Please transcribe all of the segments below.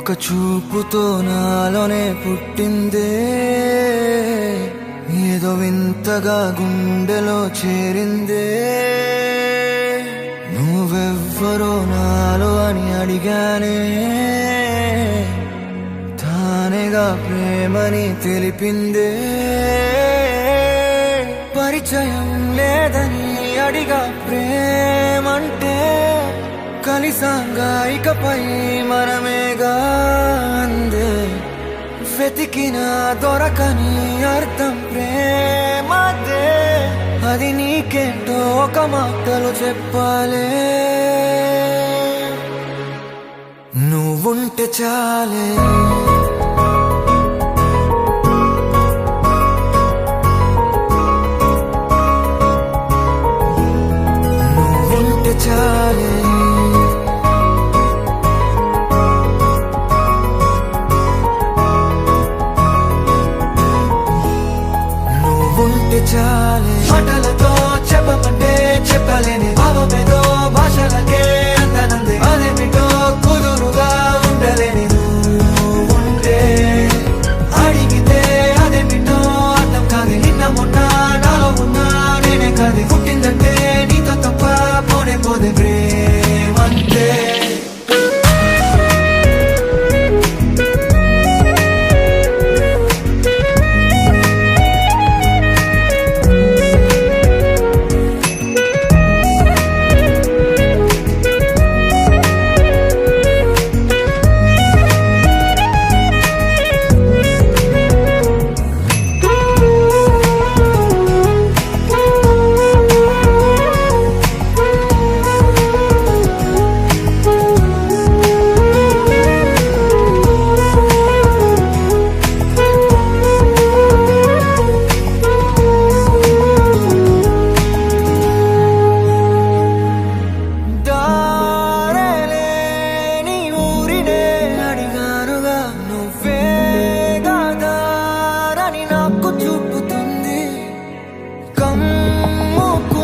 ఒక చూపుతో నాలోనే పుట్టిందే, ఏదో వింతగా గుండెలో చేరిందే. నువ్వెవ్వరో నాలో అని అడిగానే, తానేగా ప్రేమని తెలిపిందే. పరిచయం లేదని అడిగా ప్రేమంటే, కలిసాంగా ఇకపై మనమేగా అందే. వెతికిన దొరకని అర్థం ప్రేమదే, అది నీకేంటో ఒక మాటలో చెప్పాలే. నువ్వుంటే చాలే, నువ్వుంటే చాలే. నువ్వుంటే చాలే, మాటలతో చెప్పమంటే చెప్పలేని భావమేదో భాషలకే అందనందే. అదేమిటో కుదురుగా ఉండలేని నువ్వుంటే, అడిగితే అదేమిటో అర్థం కాదు. నిన్న మొన్న నాలో ఉన్నా నేనే కాదు. పుట్టిందంటే నీతో తప్ప పోనే పోదే ప్రేమంతే. చూపుతుంది కమ్ముకున్న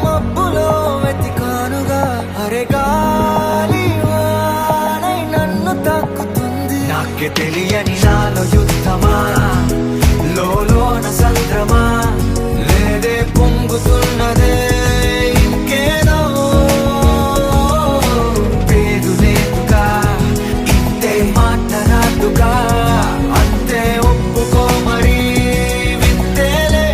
మబ్బులో వెతికానుగా. అరే గాలి వానై నన్ను తాకుతుంది. నాకే తెలియని నాలో యుద్ధమా, లోన సంద్రమా, లేదే పొంగుతున్నదే ఇంకేదో. పేరు లేదుగా, ఇంతే మాట్లాడుగా, అంతే ఒప్పుకో మరి వింతేలే.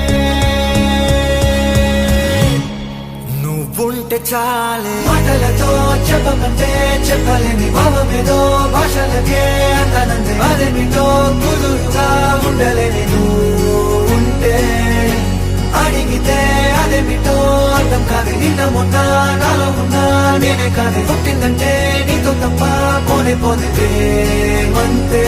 నువ్వుంటే చాలే, మాటలతో చెప్పమంటే చెప్పలేని భావమేదో భాషలకే అందనందే. అదేమిటో కుదురుగా ఉండలేని నువ్వుంటే, అడిగితే అదేమిటో అర్థం కాదు. నిన్న మొన్న నాలో ఉన్నా నేనే కాదు. పుట్టిందంటే నీతో తప్ప పోనే పోదే ప్రేమంతే.